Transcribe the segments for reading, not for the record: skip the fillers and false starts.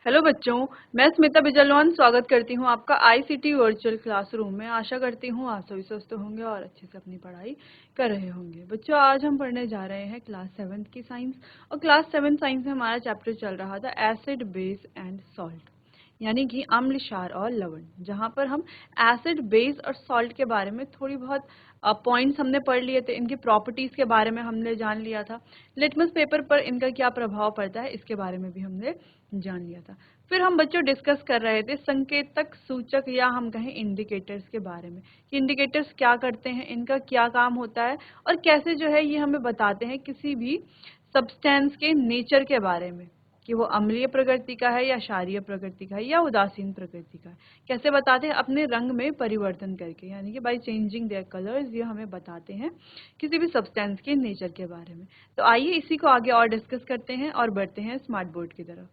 Hello बच्चों, मैं स्मिता बिजलवान स्वागत करती हूँ आपका आईसीटी वर्चुअल क्लासरूम में। आशा करती हूँ आप सभी स्वस्थ होंगे और अच्छे से अपनी पढ़ाई कर रहे होंगे। बच्चों, आज हम पढ़ने जा रहे हैं क्लास 7 की साइंस। और क्लास 7 साइंस में हमारा चैप्टर चल रहा था एसिड, बेस एंड सॉल्ट, यानी कि अम्ल, क्षार और लवण, जहाँ पर हम एसिड, बेस और सॉल्ट के बारे में थोड़ी बहुत पॉइंट्स हमने पढ़ लिए थे। इनकी प्रॉपर्टीज के बारे में हमने जान लिया था। लिटमस पेपर पर इनका क्या प्रभाव पड़ता है इसके बारे में भी हमने जान लिया था। फिर हम बच्चों डिस्कस कर रहे थे संकेतक, सूचक या हम कहें इंडिकेटर्स के बारे में कि इंडिकेटर्स क्या करते हैं, इनका क्या काम होता है और कैसे जो है ये हमें बताते हैं किसी भी सब्सटेंस के नेचर के बारे में कि वो अम्लीय प्रकृति का है या क्षारीय प्रकृति का है या उदासीन प्रकृति का है। कैसे बताते हैं? अपने रंग में परिवर्तन करके, यानी कि बाय चेंजिंग देयर कलर्स ये हमें बताते हैं किसी भी सब्सटेंस के नेचर के बारे में। तो आइए इसी को आगे और डिस्कस करते हैं और बढ़ते हैं स्मार्ट बोर्ड की तरफ।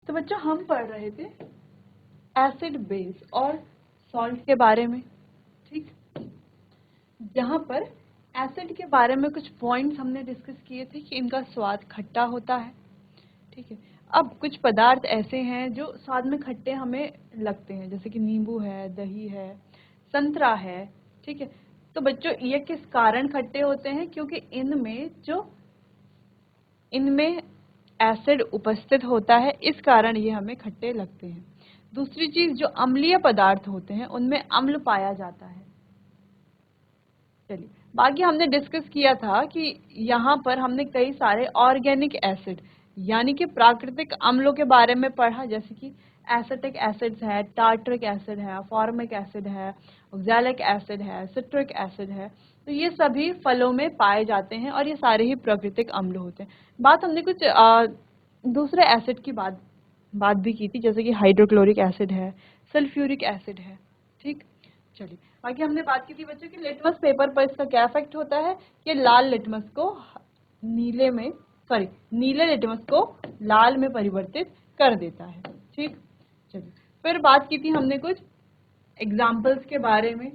तो बच्चों, हम पढ़ रहे थे एसिड, बेस और सॉल्ट के बारे में, ठीक। जहाँ पर एसिड के बारे में कुछ पॉइंट्स हमने डिस्कस किए थे कि इनका स्वाद खट्टा होता है, ठीक है। अब कुछ पदार्थ ऐसे हैं जो स्वाद में खट्टे हमें लगते हैं, जैसे कि नींबू है, दही है, संतरा है, ठीक है। तो बच्चों, ये किस कारण खट्टे होते हैं? क्योंकि इनमें एसिड उपस्थित होता है, इस कारण ये हमें खट्टे लगते हैं। दूसरी चीज, जो अम्लीय पदार्थ होते हैं उनमें अम्ल पाया जाता है। चलिए, बाकी हमने डिस्कस किया था कि यहाँ पर हमने कई सारे ऑर्गेनिक एसिड यानी कि प्राकृतिक अम्लों के बारे में पढ़ा, जैसे कि एसिटिक एसिड्स है, टार्टरिक एसिड है, फॉर्मिक एसिड है, ऑक्सैलिक एसिड है, सिट्रिक एसिड है। तो ये सभी फलों में पाए जाते हैं और ये सारे ही प्राकृतिक अम्ल होते हैं। बात हमने कुछ दूसरे एसिड की बात भी की थी, जैसे कि हाइड्रोक्लोरिक एसिड है, सल्फ्यूरिक एसिड है, ठीक। चलिए, बाकी हमने बात की थी बच्चों कि लिटमस पेपर पर इसका क्या इफेक्ट होता है कि लाल लिटमस को नीले लिटमस को लाल में परिवर्तित कर देता है, ठीक। चलिए, फिर बात की थी हमने कुछ एग्जाम्पल्स के बारे में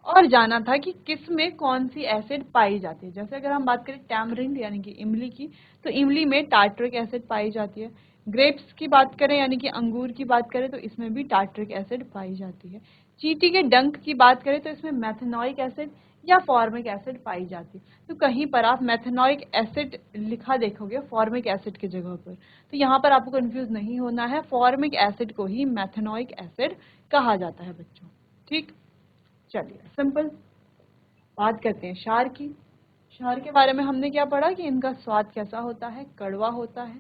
और जाना था कि किस में कौन सी एसिड पाई जाती है। जैसे अगर हम बात करें टैमरिंड यानी कि इमली की, तो इमली में टार्टरिक एसिड पाई जाती है। ग्रेप्स की बात करें यानी कि अंगूर की बात करें तो इसमें भी टार्टरिक एसिड पाई जाती है। चींटी के डंक की बात करें तो इसमें मेथनोइक एसिड या फॉर्मिक एसिड पाई जाती है। तो कहीं पर आप मेथनोइक एसिड लिखा देखोगे फॉर्मिक एसिड की जगह पर, तो यहाँ पर आपको कंफ्यूज नहीं होना है, फॉर्मिक एसिड को ही मेथनोइक एसिड कहा जाता है बच्चों, ठीक। चलिए, सिंपल बात करते हैं क्षार की। क्षार के बारे में हमने क्या पढ़ा कि इनका स्वाद कैसा होता है? कड़वा होता है।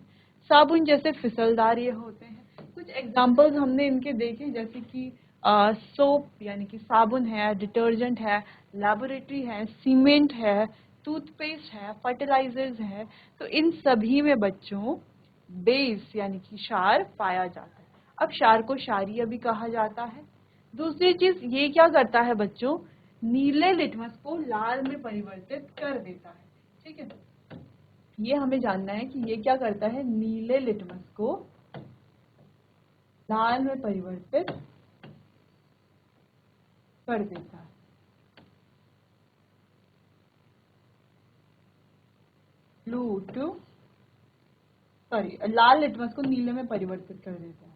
साबुन जैसे फिसलदार ये होते हैं। कुछ एग्जांपल्स हमने इनके देखे, जैसे कि सोप यानी कि साबुन है, डिटर्जेंट है, लेबोरेटरी है, सीमेंट है, टूथपेस्ट है, फर्टिलाइजर्स है। तो इन सभी में बच्चों बेस यानी कि क्षार पाया जाता है। अब क्षार को क्षारीय भी कहा जाता है। दूसरी चीज, ये क्या करता है बच्चों? नीले लिटमस को लाल में परिवर्तित कर देता है, ठीक है। ये हमें जानना है कि ये क्या करता है, नीले लिटमस को लाल में परिवर्तित कर देता है। ब्लू टू लाल लिटमस को नीले में परिवर्तित कर देता है।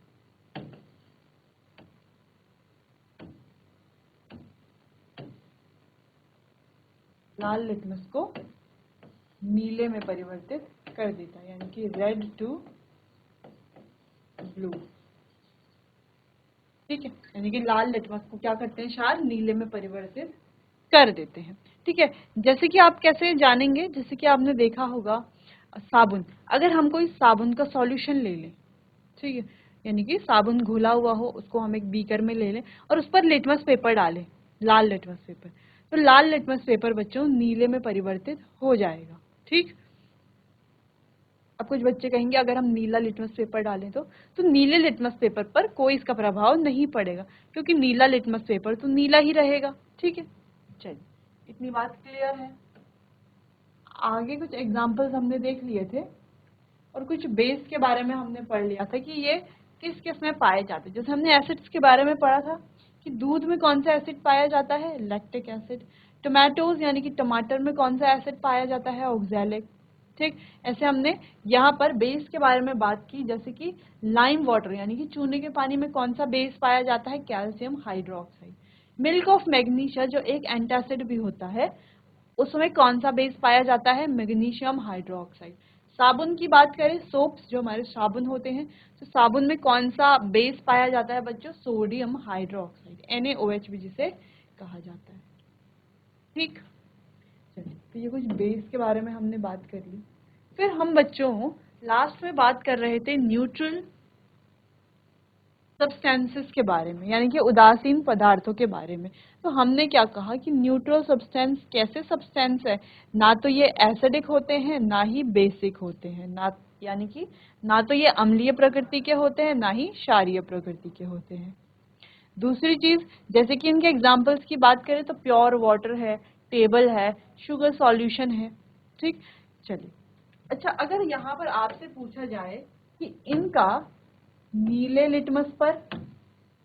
लाल लिटमस को नीले में परिवर्तित कर देता है, यानी कि रेड टू ब्लू, ठीक है। यानी कि लाल लिटमस को क्या करते हैं, क्षार नीले में परिवर्तित कर देते हैं, ठीक है। जैसे कि आप कैसे जानेंगे, जैसे कि आपने देखा होगा साबुन, अगर हम कोई साबुन का सॉल्यूशन ले लें, ठीक है, यानी कि साबुन घुला हुआ हो, उसको हम एक बीकर में ले लें और उस पर लिटमस पेपर डालें, लाल लिटमस पेपर, तो लाल लिटमस पेपर बच्चों नीले में परिवर्तित हो जाएगा, ठीक। अब कुछ बच्चे कहेंगे अगर हम नीला लिटमस पेपर डालें तो नीले लिटमस पेपर पर कोई इसका प्रभाव नहीं पड़ेगा, क्योंकि नीला लिटमस पेपर तो नीला ही रहेगा, ठीक है। चलिए, इतनी बात क्लियर है। आगे कुछ एग्जांपल्स हमने देख लिए थे और कुछ बेस के बारे में हमने पढ़ लिया था कि ये किस किस में पाए जाते हैं। जैसे हमने एसिड्स के बारे में पढ़ा था कि दूध में कौन सा एसिड पाया जाता है, लैक्टिक एसिड। टोमेटोज यानी कि टमाटर में कौन सा एसिड पाया जाता है, ऑक्सैलिक। ठीक, ऐसे हमने यहाँ पर बेस के बारे में बात की, जैसे कि लाइम वाटर यानी कि चूने के पानी में कौन सा बेस पाया जाता है, calcium hydroxide. Milk of magnesia जो एक एंटासिड भी होता है, उसमें कौन सा बेस पाया जाता है, मैग्नीशियम हाइड्रोक्साइड। साबुन की बात करें, सोप्स जो हमारे साबुन होते हैं, तो साबुन में कौन सा बेस पाया जाता है बच्चों, सोडियम हाइड्रोक्साइड, NaOH भी जिसे कहा जाता है। ठीक, चलिए तो ये कुछ बेस के बारे में हमने बात कर ली। फिर हम बच्चों लास्ट में बात कर रहे थे न्यूट्रल सब्सटेंसेस के बारे में, यानी कि उदासीन पदार्थों के बारे में। तो हमने क्या कहा कि न्यूट्रल सब्सटेंस कैसे सब्सटेंस है, ना तो ये एसिडिक होते हैं ना ही बेसिक होते हैं, ना यानी कि ना तो ये अम्लीय प्रकृति के होते हैं ना ही क्षारीय प्रकृति के होते हैं। दूसरी चीज, जैसे कि इनके एग्जाम्पल्स की बात करें तो प्योर वाटर है, टेबल है, शुगर सॉल्यूशन है। ठीक, चलिए अच्छा, अगर यहाँ पर आपसे पूछा जाए कि इनका नीले लिटमस पर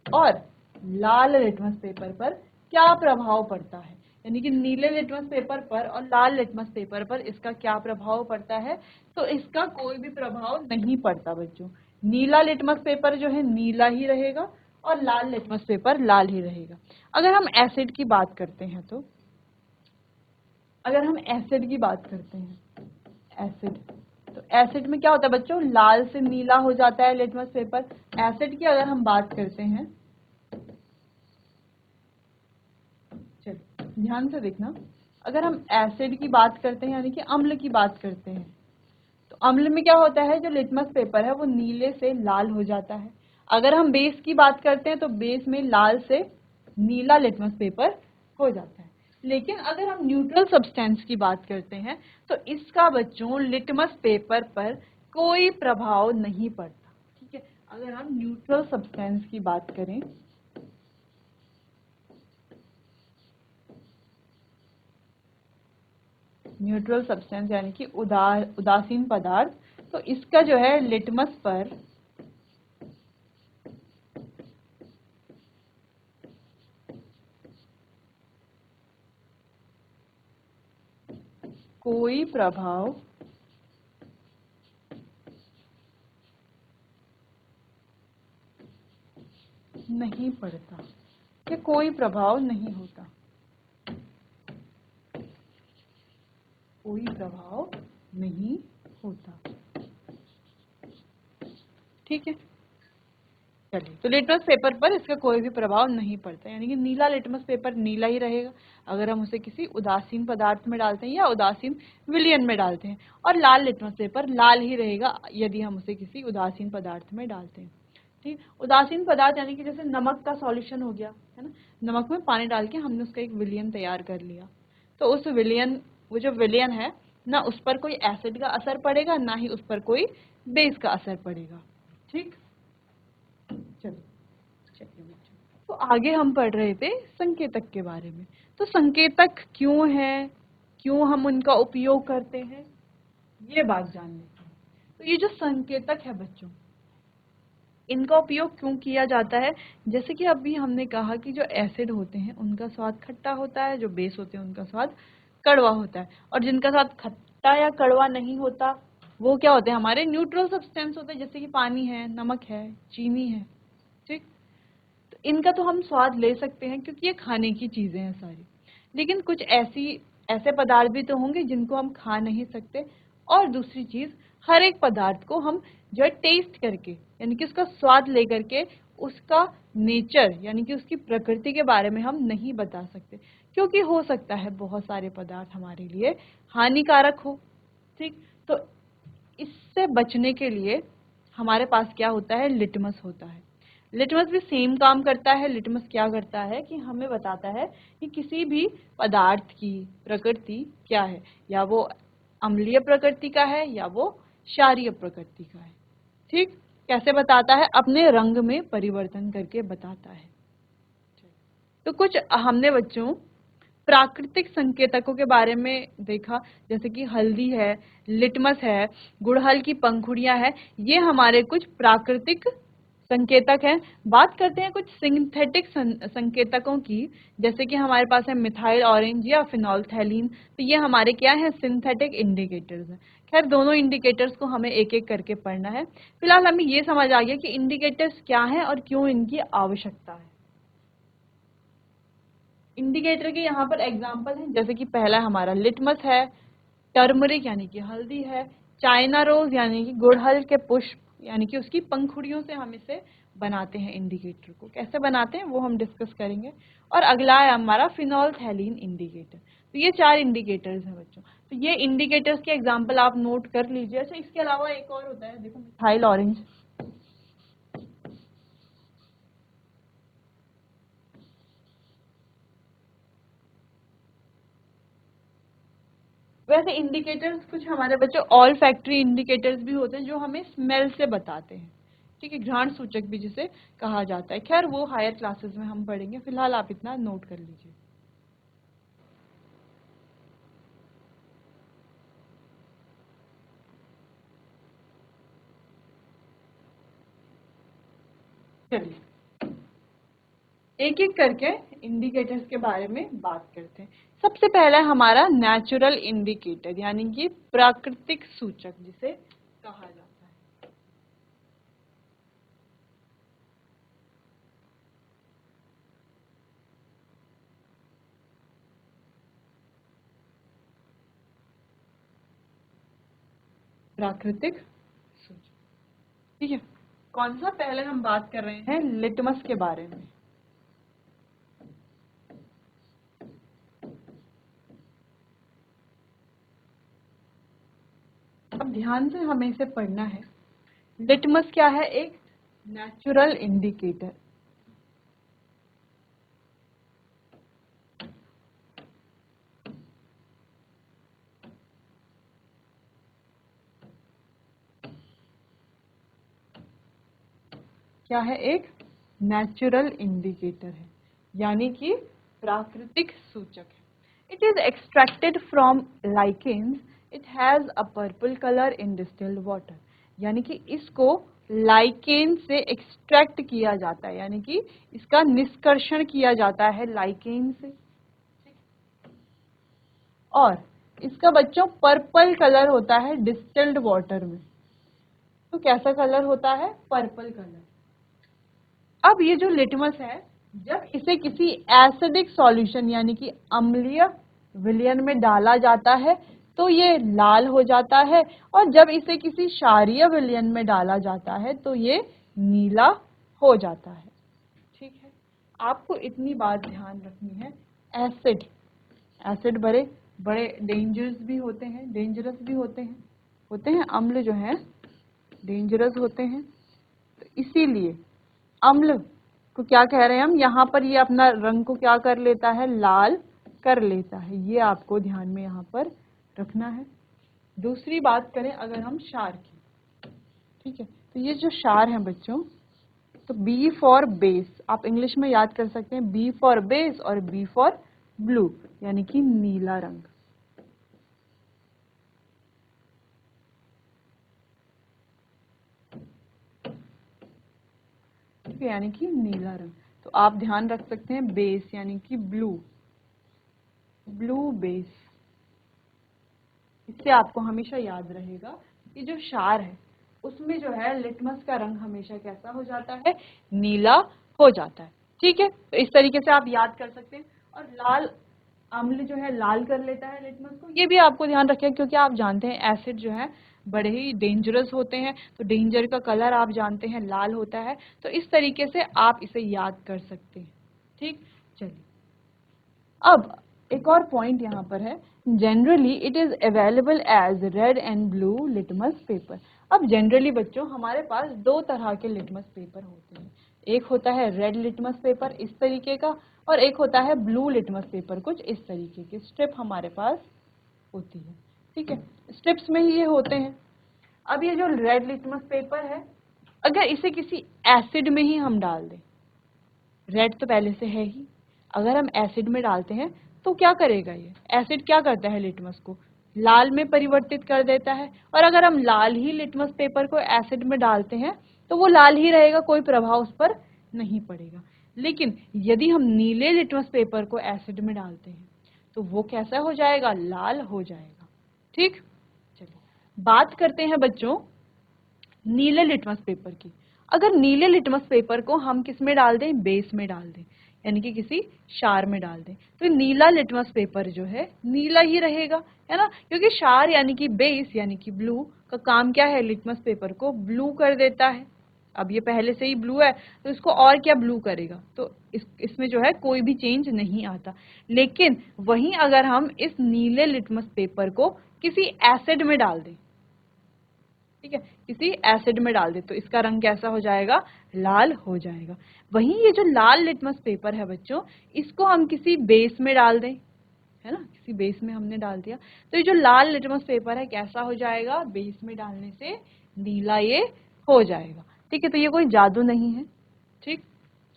और लाल लिटमस पेपर पर क्या प्रभाव पड़ता है, यानी कि नीले लिटमस पेपर पर और लाल लिटमस पेपर पर इसका क्या प्रभाव पड़ता है, तो इसका कोई भी प्रभाव नहीं पड़ता बच्चों। नीला लिटमस पेपर जो है नीला ही रहेगा और लाल लिटमस पेपर लाल ही रहेगा। अगर हम एसिड की बात करते हैं तो अगर हम एसिड की बात करते हैं, एसिड, तो एसिड में क्या होता है बच्चों, लाल से नीला हो जाता है लिटमस पेपर। एसिड की अगर हम बात करते हैं, चलिए ध्यान से देखना, अगर हम एसिड की बात करते हैं यानी कि अम्ल की बात करते हैं, तो अम्ल में क्या होता है, जो लिटमस पेपर है वो नीले से लाल हो जाता है। अगर हम बेस की बात करते हैं तो बेस में लाल से नीला लिटमस पेपर हो जाता है। लेकिन अगर हम न्यूट्रल सब्सटेंस की बात करते हैं तो इसका बच्चों लिटमस पेपर पर कोई प्रभाव नहीं पड़ता। ठीक है, अगर हम न्यूट्रल सब्सटेंस की बात करें, न्यूट्रल सब्सटेंस यानी कि उदासीन पदार्थ, तो इसका जो है लिटमस पर कोई प्रभाव नहीं पड़ता, कि कोई प्रभाव नहीं होता, कोई प्रभाव नहीं होता। ठीक है, चलिए तो लिटमस पेपर पर इसका कोई भी प्रभाव नहीं पड़ता, यानी कि नीला लिटमस पेपर नीला ही रहेगा अगर हम उसे किसी उदासीन पदार्थ में डालते हैं या उदासीन विलयन में डालते हैं, और लाल लिटमस पेपर लाल ही रहेगा यदि हम उसे किसी उदासीन पदार्थ में डालते हैं। ठीक, उदासीन पदार्थ यानी कि जैसे नमक का सॉल्यूशन हो गया है ना, नमक में पानी डाल के हमने उसका एक विलयन तैयार कर लिया, तो उस विलयन, वो जो विलयन है ना, उस पर कोई एसिड का असर पड़ेगा ना ही उस पर कोई बेस का असर पड़ेगा। ठीक, चलिए चलिए बच्चों, तो आगे हम पढ़ रहे थे संकेतक के बारे में। तो संकेतक क्यों है, क्यों हम उनका उपयोग करते हैं, ये बात जान लेते हैं। तो ये जो संकेतक है बच्चों, इनका उपयोग क्यों किया जाता है, जैसे कि अभी हमने कहा कि जो एसिड होते हैं उनका स्वाद खट्टा होता है, जो बेस होते हैं उनका स्वाद कड़वा होता है, और जिनका स्वाद खट्टा या कड़वा नहीं होता वो क्या होते हैं, हमारे न्यूट्रल सब्सटेंस होते हैं, जैसे कि पानी है, नमक है, चीनी है। ठीक, तो इनका तो हम स्वाद ले सकते हैं क्योंकि ये खाने की चीजें हैं सारी, लेकिन कुछ ऐसे पदार्थ भी तो होंगे जिनको हम खा नहीं सकते। और दूसरी चीज, हर एक पदार्थ को हम जो है टेस्ट करके यानी कि उसका स्वाद लेकर के उसका नेचर यानी कि उसकी प्रकृति के बारे में हम नहीं बता सकते, क्योंकि हो सकता है बहुत सारे पदार्थ हमारे लिए हानिकारक हो। ठीक, तो इससे बचने के लिए हमारे पास क्या होता है, लिटमस होता है। लिटमस भी सेम काम करता है। लिटमस क्या करता है कि हमें बताता है कि किसी भी पदार्थ की प्रकृति क्या है, या वो अम्लीय प्रकृति का है या वो क्षारीय प्रकृति का है। ठीक, कैसे बताता है, अपने रंग में परिवर्तन करके बताता है। तो कुछ हमने बच्चों प्राकृतिक संकेतकों के बारे में देखा, जैसे कि हल्दी है, लिटमस है, गुड़हल की पंखुड़ियां है, ये हमारे कुछ प्राकृतिक संकेतक हैं। बात करते हैं कुछ सिंथेटिक संकेतकों की, जैसे कि हमारे पास है मिथाइल ऑरेंज या फिनोल्फथैलीन, तो ये हमारे क्या हैं, सिंथेटिक इंडिकेटर्स हैं। खैर दोनों इंडिकेटर्स को हमें एक एक करके पढ़ना है। फिलहाल हमें ये समझ आ गया कि इंडिकेटर्स क्या हैं और क्यों इनकी आवश्यकता है। इंडिकेटर के यहाँ पर एग्जाम्पल हैं, जैसे कि पहला हमारा लिटमस है, टर्मरिक यानी कि हल्दी है, चाइना रोज यानी कि गुड़हल के पुष्प यानी कि उसकी पंखुड़ियों से हम इसे बनाते हैं। इंडिकेटर को कैसे बनाते हैं वो हम डिस्कस करेंगे। और अगला है हमारा फिनोल्फथैलीन इंडिकेटर। तो ये 4 इंडिकेटर्स हैं बच्चों। तो ये इंडिकेटर्स के एग्जाम्पल आप नोट कर लीजिए। अच्छा, इसके अलावा एक और होता है, देखो मिथाइल ऑरेंज। वैसे इंडिकेटर्स कुछ हमारे बच्चों ऑल फैक्ट्री इंडिकेटर्स भी होते हैं जो हमें स्मेल से बताते हैं। ठीक है, घ्राण सूचक भी जिसे कहा जाता है। खैर वो हायर क्लासेस में हम पढ़ेंगे, फिलहाल आप इतना नोट कर लीजिए। चलिए एक एक करके इंडिकेटर्स के बारे में बात करते हैं। सबसे पहला हमारा नेचुरल इंडिकेटर यानी कि प्राकृतिक सूचक जिसे कहा जाता है। प्राकृतिक सूचक, ठीक है। कौन सा? पहले हम बात कर रहे हैं लिटमस के बारे में। अब ध्यान से हमें इसे पढ़ना है। लिटमस क्या है? एक नेचुरल इंडिकेटर। क्या है? एक नेचुरल इंडिकेटर है यानी कि प्राकृतिक सूचक है। It is extracted from lichens, it has a purple colour in distilled water. यानी कि इसको लाइकेन से एक्सट्रैक्ट किया जाता है, यानी कि इसका निष्कर्षण किया जाता है लाइकेन से। और इसका बच्चों पर्पल कलर होता है डिस्टिल्ड वाटर में। तो कैसा कलर होता है? Purple colour. अब ये जो लिटमस है, जब इसे किसी एसिडिक सॉल्यूशन यानी कि अम्लीय विलयन में डाला जाता है तो ये लाल हो जाता है, और जब इसे किसी क्षारीय विलयन में डाला जाता है तो ये नीला हो जाता है। ठीक है, आपको इतनी बात ध्यान रखनी है। एसिड एसिड बड़े बड़े डेंजरस भी होते हैं। अम्ल जो है डेंजरस होते हैं। तो इसीलिए अम्ल को क्या कह रहे हैं हम यहाँ पर? ये अपना रंग को क्या कर लेता है? लाल कर लेता है। ये आपको ध्यान में यहाँ पर रखना है। दूसरी बात करें अगर हम क्षार की, ठीक है, तो ये जो क्षार है बच्चों, तो बी फॉर बेस आप इंग्लिश में याद कर सकते हैं। बी फॉर बेस और बी फॉर ब्लू यानी कि नीला रंग। ठीक है, यानी कि नीला रंग। तो आप ध्यान रख सकते हैं बेस यानी कि ब्लू बेस। इससे आपको हमेशा याद रहेगा कि जो क्षार है उसमें जो है लिटमस का रंग हमेशा कैसा हो जाता है? नीला हो जाता है। ठीक है, तो इस तरीके से आप याद कर सकते हैं। और लाल अम्ल जो है लाल कर लेता है लिटमस को, ये भी आपको ध्यान रखें क्योंकि आप जानते हैं एसिड जो है बड़े ही डेंजरस होते हैं। तो डेंजर का कलर आप जानते हैं लाल होता है। तो इस तरीके से आप इसे याद कर सकते हैं। ठीक, चलिए अब एक और पॉइंट यहाँ पर है। Generally it is available as red and blue litmus paper. अब जनरली बच्चों हमारे पास 2 तरह के लिटमस पेपर होते हैं। एक होता है रेड लिटमस पेपर इस तरीके का, और एक होता है ब्लू लिटमस पेपर कुछ इस तरीके की स्ट्रिप हमारे पास होती है। ठीक है, स्ट्रिप्स में ही ये होते हैं। अब ये जो रेड लिटमस पेपर है, अगर इसे किसी एसिड में ही हम डाल दें, रेड तो पहले से है ही, अगर हम एसिड में डालते हैं तो क्या करेगा? ये एसिड क्या करता है? लिटमस को लाल में परिवर्तित कर देता है। और अगर हम लाल ही लिटमस पेपर को एसिड में डालते हैं तो वो लाल ही रहेगा, कोई प्रभाव उस पर नहीं पड़ेगा। लेकिन यदि हम नीले लिटमस पेपर को एसिड में डालते हैं तो वो कैसा हो जाएगा? लाल हो जाएगा। ठीक, चलिए बात करते हैं बच्चों नीले लिटमस पेपर की। अगर नीले लिटमस पेपर को हम किस में डाल दें, बेस में डाल दें, यानी कि किसी क्षार में डाल दें, तो नीला लिटमस पेपर जो है नीला ही रहेगा, है ना, क्योंकि क्षार यानी कि बेस यानी कि ब्लू का काम क्या है, लिटमस पेपर को ब्लू कर देता है। अब ये पहले से ही ब्लू है तो इसको और क्या ब्लू करेगा, तो इसमें जो है कोई भी चेंज नहीं आता। लेकिन वहीं अगर हम इस नीले लिटमस पेपर को किसी एसिड में डाल दें, ठीक है, किसी एसिड में डाल दे, तो इसका रंग कैसा हो जाएगा, लाल हो जाएगा। वहीं ये जो लाल लिटमस पेपर है बच्चों, इसको हम किसी बेस में डाल दें, है ना, किसी बेस में हमने डाल दिया, तो ये जो लाल लिटमस पेपर है कैसा हो जाएगा, बेस में डालने से नीला ये हो जाएगा। ठीक है, तो ये कोई जादू नहीं है, ठीक,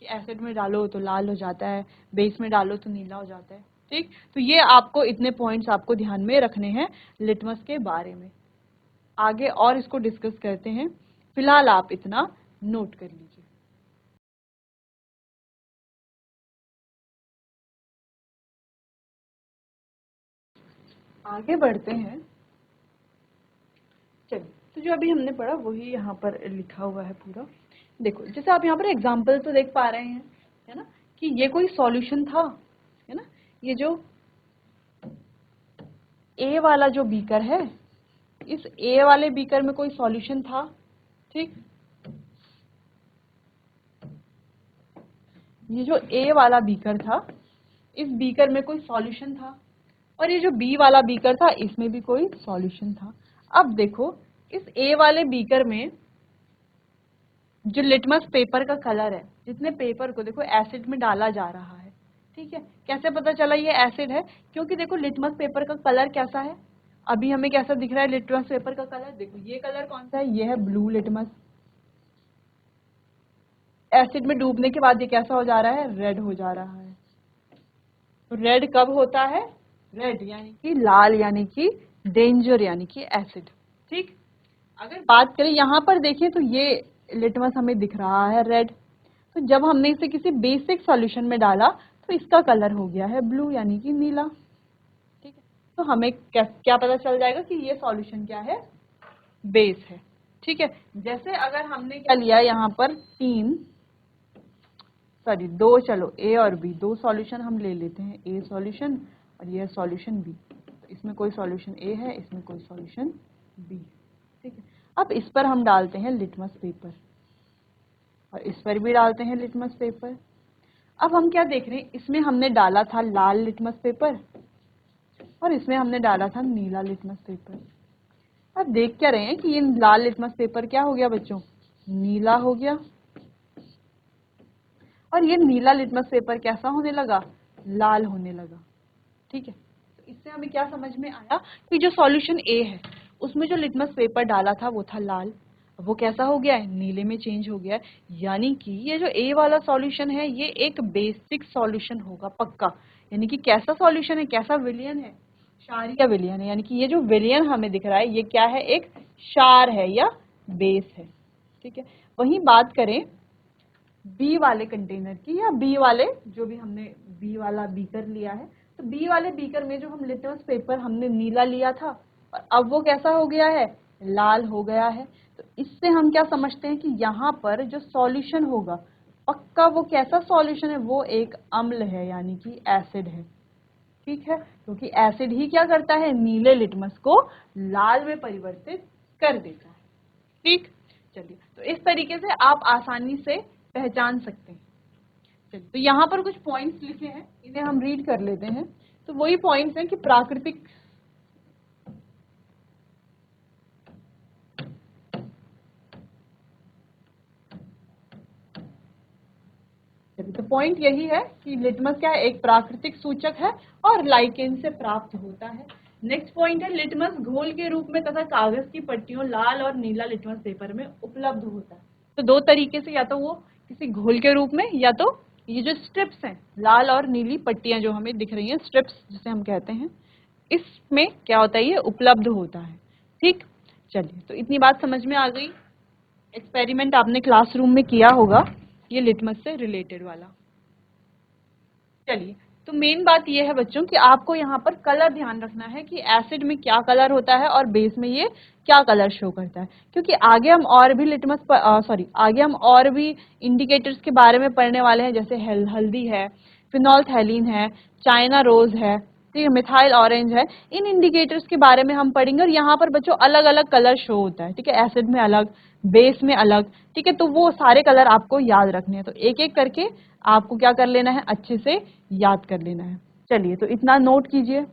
कि एसिड में डालो तो लाल हो जाता है, बेस में डालो तो नीला हो जाता है। ठीक, तो ये आपको इतने पॉइंट्स आपको ध्यान में रखने हैं लिटमस के बारे में। आगे और इसको डिस्कस करते हैं, फिलहाल आप इतना नोट कर लीजिए। आगे बढ़ते हैं। चलिए, तो जो अभी हमने पढ़ा वही यहाँ पर लिखा हुआ है पूरा। देखो, जैसे आप यहाँ पर एग्जाम्पल तो देख पा रहे हैं, है ना, कि ये कोई सॉल्यूशन था, है ना, ये जो ए वाला जो बीकर है, इस ए वाले बीकर में कोई सॉल्यूशन था, ठीक, ये जो ए वाला बीकर था, इस बीकर में कोई सॉल्यूशन था, और ये जो बी वाला बीकर था इसमें भी कोई सॉल्यूशन था। अब देखो, इस ए वाले बीकर में जो लिटमस पेपर का कलर है, जितने पेपर को देखो एसिड में डाला जा रहा है, ठीक है, कैसे पता चला ये एसिड है, क्योंकि देखो लिटमस पेपर का कलर कैसा है, अभी हमें कैसा दिख रहा है लिटमस पेपर का कलर, देखो ये कलर कौन सा है, ये है ब्लू लिटमस। एसिड में डूबने के बाद ये कैसा हो जा रहा है, रेड हो जा रहा है। तो रेड कब होता है, रेड यानी कि लाल, यानी कि डेंजर, यानी कि एसिड। ठीक, अगर बात करें यहाँ पर देखें तो ये लिटमस हमें दिख रहा है रेड, तो जब हमने इसे किसी बेसिक सॉल्यूशन में डाला तो इसका कलर हो गया है ब्लू, यानी कि नीला। ठीक है, तो हमें क्या पता चल जाएगा कि ये सॉल्यूशन क्या है, बेस है। ठीक है, जैसे अगर हमने क्या लिया यहाँ पर दो, चलो ए और बी, दो सॉल्यूशन हम ले लेते हैं, ए सॉल्यूशन और ये सॉल्यूशन बी, तो इसमें कोई सॉल्यूशन ए है, इसमें कोई सॉल्यूशन बी। ठीक है, अब इस पर हम डालते हैं लिटमस पेपर और इस पर भी डालते हैं लिटमस पेपर। अब हम क्या देख रहे हैं, इसमें हमने डाला था लाल लिटमस पेपर और इसमें हमने डाला था नीला लिटमस पेपर। अब देख क्या रहे हैं कि ये लाल लिटमस पेपर क्या हो गया बच्चों, नीला हो गया, और ये नीला लिटमस पेपर कैसा होने लगा, लाल होने लगा। ठीक है, तो इससे हमें क्या समझ में आया कि जो सॉल्यूशन ए है उसमें जो लिटमस पेपर डाला था वो था लाल, वो कैसा हो गया है, नीले में चेंज हो गया है। यानी कि ये जो ए वाला सॉल्यूशन है ये एक बेसिक सॉल्यूशन होगा पक्का, यानी कि कैसा सॉल्यूशन है, कैसा विलियन है, क्षारीय विलियन है, यानी कि ये जो विलियन हमें दिख रहा है ये क्या है, एक क्षार है या बेस है। ठीक है, वहीं बात करें बी वाले कंटेनर की, या बी वाले जो भी हमने बी वाला बीकर लिया है, तो बी वाले बीकर में जो हम लिटमस पेपर हमने नीला लिया था और अब वो कैसा हो गया है, लाल हो गया है। तो इससे हम क्या समझते हैं कि यहाँ पर जो सॉल्यूशन होगा पक्का वो कैसा सॉल्यूशन है, वो एक अम्ल है, यानी कि एसिड है। ठीक है, क्योंकि एसिड ही क्या करता है, नीले लिटमस को लाल में परिवर्तित कर देता है। ठीक, चलिए, तो इस तरीके से आप आसानी से पहचान सकते हैं। चलिए, तो यहाँ पर कुछ पॉइंट्स लिखे हैं, इन्हें हम रीड कर लेते हैं। तो वही पॉइंट्स हैं कि प्राकृतिक तो पॉइंट यही है कि लिटमस क्या है, एक प्राकृतिक सूचक है और लाइकेन से प्राप्त होता है। नेक्स्ट पॉइंट है लिटमस घोल के रूप में तथा कागज की पट्टियों लाल और नीला लिटमस पेपर में उपलब्ध होता है। तो दो तरीके से, या तो वो किसी घोल के रूप में, या तो ये जो स्ट्रिप्स हैं, लाल और नीली पट्टियां जो हमें दिख रही हैं, स्ट्रिप्स जिसे हम कहते हैं, इसमें क्या होता है, ये उपलब्ध होता है। ठीक, चलिए, तो इतनी बात समझ में आ गई। एक्सपेरिमेंट आपने क्लासरूम में किया होगा ये लिटमस से रिलेटेड वाला। चलिए, तो मेन बात ये है बच्चों कि आपको यहाँ पर कलर ध्यान रखना है कि एसिड में क्या कलर होता है और बेस में ये क्या कलर शो करता है, क्योंकि आगे हम और भी आगे हम और भी इंडिकेटर्स के बारे में पढ़ने वाले हैं, जैसे हल्दी है, फिनोल्फथैलीन है, चाइना रोज है, ठीक है, मिथाइल ऑरेंज है। इन इंडिकेटर्स के बारे में हम पढ़ेंगे और यहाँ पर बच्चों अलग अलग कलर शो होता है, ठीक है, एसिड में अलग, बेस में अलग, ठीक है। तो वो सारे कलर आपको याद रखने हैं, तो एक एक करके आपको क्या कर लेना है, अच्छे से याद कर लेना है। चलिए, तो इतना नोट कीजिए।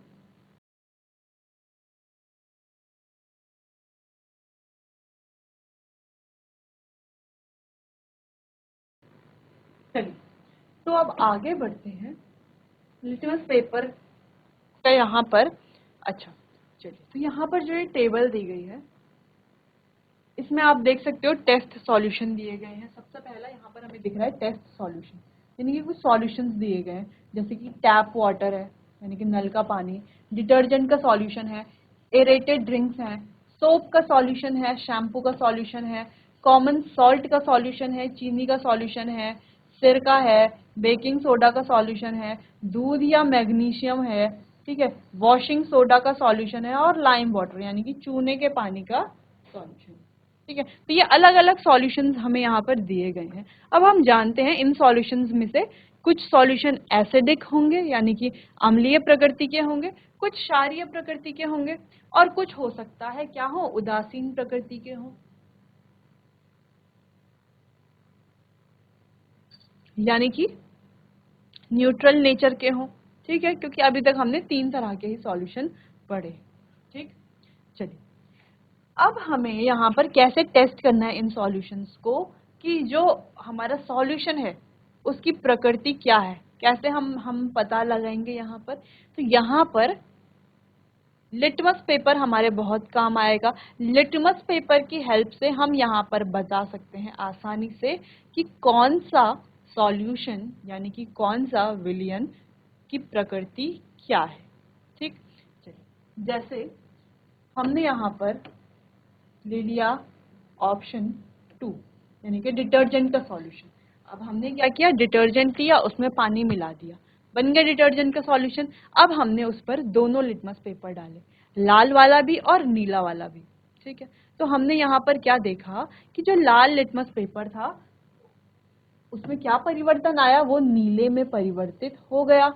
चलिए, तो अब आगे बढ़ते हैं लिटमस पेपर का यहाँ पर। अच्छा, चलिए, तो यहाँ पर जो ये टेबल दी गई है, इसमें आप देख सकते हो टेस्ट सॉल्यूशन दिए गए हैं। सबसे पहला यहाँ पर हमें दिख रहा है टेस्ट सॉल्यूशन, यानी कि कुछ सॉल्यूशंस दिए गए हैं, जैसे कि टैप वाटर है, यानी कि नल का पानी, डिटर्जेंट का सॉल्यूशन है, एरेटेड ड्रिंक्स हैं, सोप का सॉल्यूशन है, शैम्पू का सॉल्यूशन है, कॉमन सॉल्ट का सॉल्यूशन है, चीनी का सॉल्यूशन है, सिरका है, बेकिंग सोडा का सॉल्यूशन है, दूध या मैग्नीशियम है, ठीक है, वॉशिंग सोडा का सॉल्यूशन है, और लाइम वाटर यानी कि चूने के पानी का सॉल्यूशन। ठीक है, तो ये अलग अलग सॉल्यूशंस हमें यहाँ पर दिए गए हैं। अब हम जानते हैं इन सॉल्यूशंस में से कुछ सॉल्यूशन एसिडिक होंगे, यानी कि अम्लीय प्रकृति के होंगे, कुछ क्षारीय प्रकृति के होंगे, और कुछ हो सकता है क्या हो, उदासीन प्रकृति के हों, यानी कि न्यूट्रल नेचर के हों। ठीक है, क्योंकि अभी तक हमने 3 तरह के ही सॉल्यूशन पढ़े। ठीक, चलिए, अब हमें यहाँ पर कैसे टेस्ट करना है इन सॉल्यूशंस को, कि जो हमारा सॉल्यूशन है उसकी प्रकृति क्या है, कैसे हम पता लगाएंगे यहाँ पर। तो यहाँ पर लिटमस पेपर हमारे बहुत काम आएगा। लिटमस पेपर की हेल्प से हम यहाँ पर बता सकते हैं आसानी से कि कौन सा सॉल्यूशन, यानी कि कौन सा विलयन की प्रकृति क्या है। ठीक, चलिए, जैसे हमने यहाँ पर ले लिया ऑप्शन 2, यानी कि डिटर्जेंट का सॉल्यूशन। अब हमने क्या किया, डिटर्जेंट लिया, उसमें पानी मिला दिया, बन गया डिटर्जेंट का सॉल्यूशन। अब हमने उस पर दोनों लिटमस पेपर डाले, लाल वाला भी और नीला वाला भी। ठीक है, तो हमने यहाँ पर क्या देखा कि जो लाल लिटमस पेपर था उसमें क्या परिवर्तन आया, वो नीले में परिवर्तित हो गया,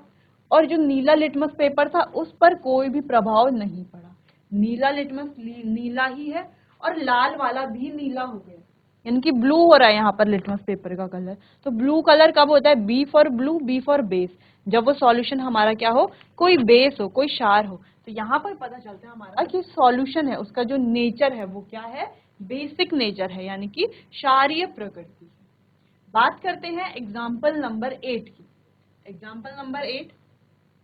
और जो नीला लिटमस पेपर था उस पर कोई भी प्रभाव नहीं पड़ा। नीला लिटमस नीला ही है और लाल वाला भी नीला हो गया, यानी कि ब्लू हो रहा है यहाँ पर लिटमस पेपर का कलर। तो ब्लू कलर कब होता है, B for blue, B for base, जब वो सॉल्यूशन हमारा क्या हो, कोई बेस हो, कोई क्षार हो। तो यहाँ पर पता चलता है हमारा कि सॉल्यूशन है उसका जो नेचर है वो क्या है, बेसिक नेचर है, यानी कि क्षारीय प्रकृति। बात करते हैं एग्जाम्पल नंबर 8 की। एग्जाम्पल नंबर 8,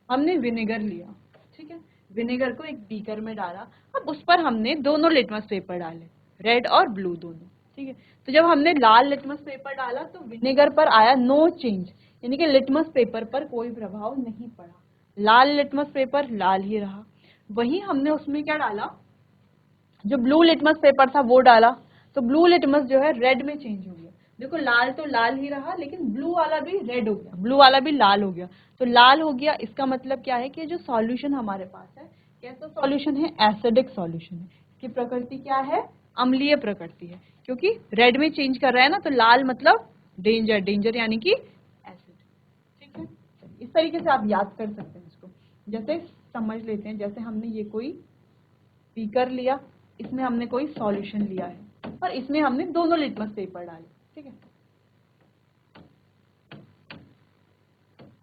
हमने विनेगर लिया, ठीक है, विनेगर को एक बीकर में डाला। अब उस पर हमने दोनों लिटमस पेपर डाले, रेड और ब्लू दोनों। ठीक है, तो जब हमने लाल लिटमस पेपर डाला तो विनेगर पर आया नो चेंज, यानी कि लिटमस पेपर पर कोई प्रभाव नहीं पड़ा, लाल लिटमस पेपर लाल ही रहा। वहीं हमने उसमें क्या डाला, जो ब्लू लिटमस पेपर था वो डाला, तो ब्लू लिटमस जो है रेड में चेंज हो गया। देखो, लाल तो लाल ही रहा, लेकिन ब्लू वाला भी रेड हो गया, ब्लू वाला भी लाल हो गया। तो लाल हो गया, इसका मतलब क्या है कि जो सॉल्यूशन हमारे पास है, कैसा सॉल्यूशन है, एसिडिक सॉल्यूशन है। इसकी प्रकृति क्या है, अम्लीय प्रकृति है, क्योंकि रेड में चेंज कर रहा है ना, तो लाल मतलब डेंजर, डेंजर यानी कि एसिड। ठीक है, इस तरीके से आप याद कर सकते हैं इसको। जैसे समझ लेते हैं, जैसे हमने ये कोई बीकर लिया, इसमें हमने कोई सॉल्यूशन लिया है और इसमें हमने दोनों लिटमस पेपर डाले। ठीक है,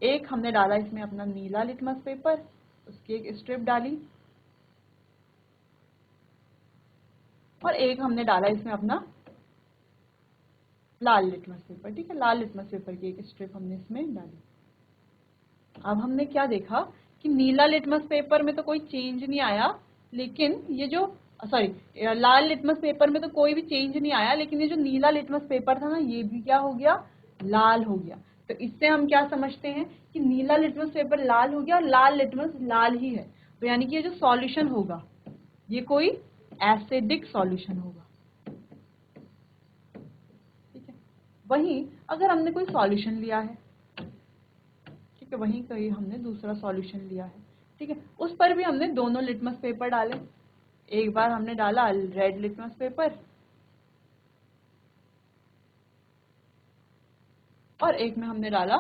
एक हमने डाला इसमें अपना नीला लिटमस पेपर, उसकी एक स्ट्रिप डाली, और एक हमने डाला इसमें अपना लाल लिटमस पेपर। ठीक है, लाल लिटमस पेपर की एक स्ट्रिप हमने इसमें डाली। अब हमने क्या देखा कि नीला लिटमस पेपर में तो कोई चेंज नहीं आया, लेकिन ये जो लाल लिटमस पेपर में तो कोई भी चेंज नहीं आया, लेकिन ये जो नीला लिटमस पेपर था ना, ये भी क्या हो गया, लाल हो गया। तो इससे हम क्या समझते हैं कि नीला लिटमस पेपर लाल हो गया और लाल लिटमस लाल ही है। तो यानी कि ये जो सॉल्यूशन होगा ये कोई एसिडिक सॉल्यूशन होगा। ठीक है, वहीं अगर हमने कोई सॉल्यूशन लिया है, ठीक है, वहीं कहीं हमने दूसरा सॉल्यूशन लिया है, ठीक है। उस पर भी हमने दोनों लिटमस पेपर डाले, एक बार हमने डाला रेड लिटमस पेपर और एक में हमने डाला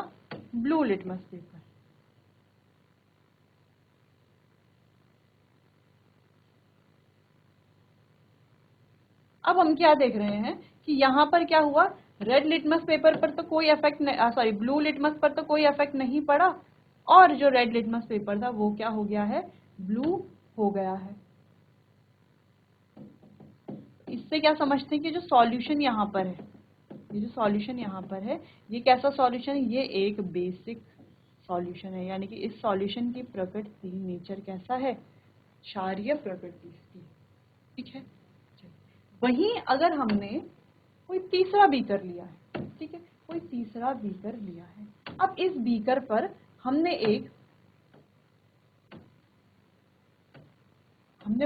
ब्लू लिटमस पेपर। अब हम क्या देख रहे हैं कि यहाँ पर क्या हुआ, रेड लिटमस पेपर पर तो कोई इफेक्ट नहीं, सॉरी ब्लू लिटमस पर तो कोई इफेक्ट नहीं पड़ा, और जो रेड लिटमस पेपर था वो क्या हो गया है, ब्लू हो गया है। इससे क्या समझते हैं कि जो सॉल्यूशन यहाँ पर है, ये जो सॉल्यूशन यहाँ पर है, ये कैसा सॉल्यूशन है, ये एक बेसिक सॉल्यूशन है, यानी कि इस सॉल्यूशन की प्रकृति, नेचर कैसा है, क्षारीय प्रकृति इसकी, ठीक है। वहीं अगर हमने कोई तीसरा बीकर लिया है, ठीक है, कोई तीसरा बीकर लिया है, अब इस बीकर पर हमने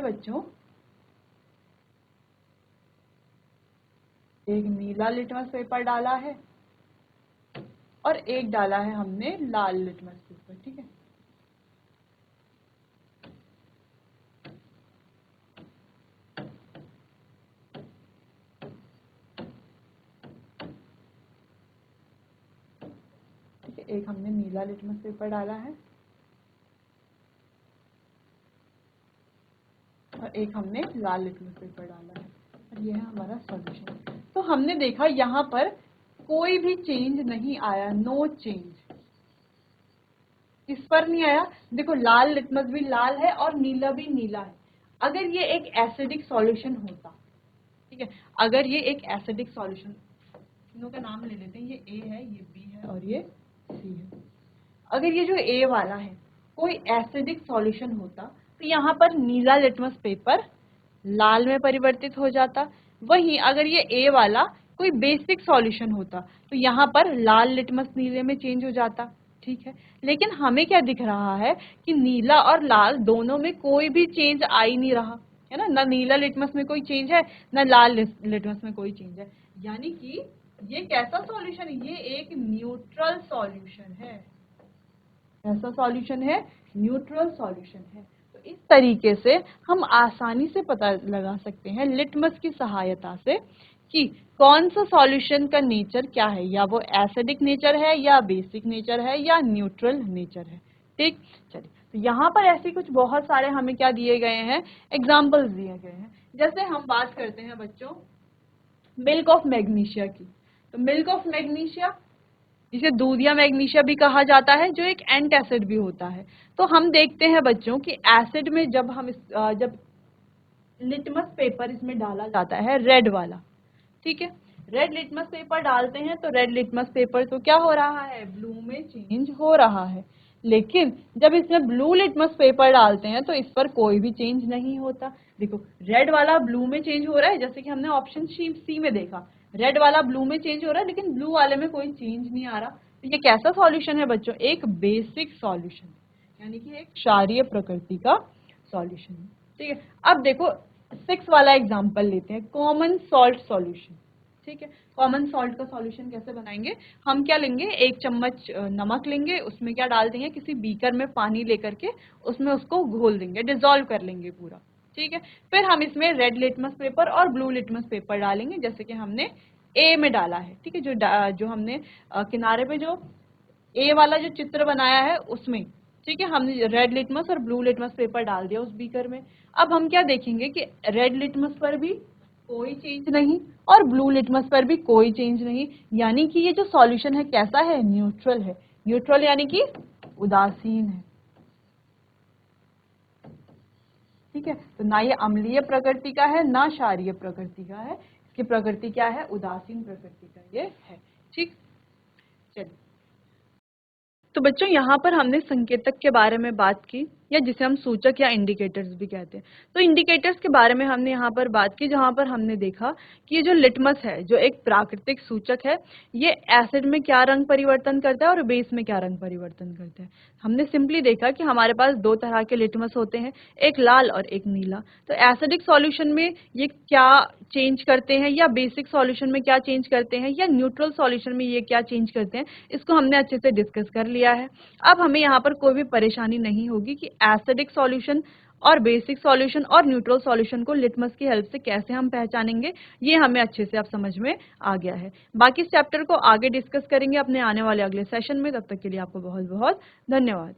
बच्चों एक नीला लिटमस पेपर डाला है और एक डाला है हमने लाल लिटमस पेपर, ठीक है। ठीक है, एक हमने नीला लिटमस पेपर डाला है और एक हमने लाल लिटमस पेपर डाला है, और ये है हमारा सॉल्यूशन। तो हमने देखा यहाँ पर कोई भी चेंज नहीं आया, नो चेंज, इस पर नहीं आया। देखो लाल लिटमस भी लाल है और नीला भी नीला है। अगर ये एक एसिडिक सॉल्यूशन होता, ठीक है, अगर ये एक एसिडिक सॉल्यूशन, तीनों का नाम ले लेते हैं, ये ए है, ये बी है और ये सी है। अगर ये जो ए वाला है कोई एसिडिक सॉल्यूशन होता तो यहाँ पर नीला लिटमस पेपर लाल में परिवर्तित हो जाता। वहीं अगर ये ए वाला कोई बेसिक सॉल्यूशन होता तो यहाँ पर लाल लिटमस नीले में चेंज हो जाता, ठीक है। लेकिन हमें क्या दिख रहा है कि नीला और लाल दोनों में कोई भी चेंज आ ही नहीं रहा है ना, ना नीला लिटमस में कोई चेंज है, ना लाल लिटमस में कोई चेंज है, यानी कि ये कैसा सॉल्यूशन है, ये एक न्यूट्रल सॉल्यूशन है। ऐसा सॉल्यूशन है, न्यूट्रल सॉल्यूशन है। तो इस तरीके से हम आसानी से पता लगा सकते हैं लिटमस की सहायता से कि कौन सा सॉल्यूशन का नेचर क्या है, या वो एसिडिक नेचर है या बेसिक नेचर है या न्यूट्रल नेचर है, ठीक। चलिए, तो यहाँ पर ऐसे कुछ बहुत सारे हमें क्या दिए गए हैं, एग्जाम्पल्स दिए गए हैं। जैसे हम बात करते हैं बच्चों मिल्क ऑफ मैग्नीशिया की, तो मिल्क ऑफ मैग्नीशिया, जिसे दूध या मैग्नीशिया भी कहा जाता है, जो एक एंटासिड भी होता है। तो हम देखते हैं बच्चों कि एसिड में जब लिटमस पेपर इसमें डाला जाता है, रेड वाला, ठीक है, रेड लिटमस पेपर डालते हैं तो रेड लिटमस पेपर तो क्या हो रहा है, ब्लू में चेंज हो रहा है। लेकिन जब इसमें ब्लू लिटमस पेपर डालते हैं तो इस पर कोई भी चेंज नहीं होता। देखो रेड वाला ब्लू में चेंज हो रहा है, जैसे कि हमने ऑप्शन सी में देखा, रेड वाला ब्लू में चेंज हो रहा है लेकिन ब्लू वाले में कोई चेंज नहीं आ रहा। तो ये कैसा सॉल्यूशन है बच्चों, एक बेसिक सॉल्यूशन, यानी कि एक क्षारीय प्रकृति का सॉल्यूशन, ठीक है। अब देखो 6 वाला एग्जांपल लेते हैं, कॉमन सॉल्ट सॉल्यूशन, ठीक है। कॉमन सॉल्ट का सॉल्यूशन कैसे बनाएंगे, हम क्या लेंगे, 1 चम्मच नमक लेंगे, उसमें क्या डाल देंगे, किसी बीकर में पानी लेकर के उसमें उसको घोल देंगे, डिसॉल्व कर लेंगे पूरा, ठीक है। फिर हम इसमें रेड लिटमस पेपर और ब्लू लिटमस पेपर डालेंगे, जैसे कि हमने ए में डाला है, ठीक है, जो हमने किनारे पे जो ए वाला जो चित्र बनाया है उसमें, ठीक है, हमने रेड लिटमस और ब्लू लिटमस पेपर डाल दिया उस बीकर में। अब हम क्या देखेंगे कि रेड लिटमस पर भी कोई चेंज नहीं और ब्लू लिटमस पर भी कोई चेंज नहीं, यानी कि ये जो सॉल्यूशन है कैसा है, न्यूट्रल है। न्यूट्रल यानी कि उदासीन है, ठीक है। तो ना ये अम्लीय प्रकृति का है ना क्षारीय प्रकृति का है, इसकी प्रकृति क्या है, उदासीन प्रकृति का ये है, ठीक। चलिए, तो बच्चों यहाँ पर हमने संकेतक के बारे में बात की, या जिसे हम सूचक या इंडिकेटर्स भी कहते हैं। तो इंडिकेटर्स के बारे में हमने यहाँ पर बात की, जहाँ पर हमने देखा कि ये जो लिटमस है, जो एक प्राकृतिक सूचक है, ये एसिड में क्या रंग परिवर्तन करता है और बेस में क्या रंग परिवर्तन करता है। हमने सिंपली देखा कि हमारे पास दो तरह के लिटमस होते हैं, एक लाल और एक नीला। तो एसिडिक सॉल्यूशन में ये क्या चेंज करते हैं, या बेसिक सॉल्यूशन में क्या चेंज करते हैं, या न्यूट्रल सॉल्यूशन में ये क्या चेंज करते हैं, इसको हमने अच्छे से डिस्कस कर लिया है। अब हमें यहाँ पर कोई भी परेशानी नहीं होगी कि एसिडिक सॉल्यूशन और बेसिक सॉल्यूशन और न्यूट्रल सॉल्यूशन को लिटमस की हेल्प से कैसे हम पहचानेंगे, ये हमें अच्छे से अब समझ में आ गया है। बाकी इस चैप्टर को आगे डिस्कस करेंगे अपने आने वाले अगले सेशन में। तब तक के लिए आपको बहुत बहुत धन्यवाद।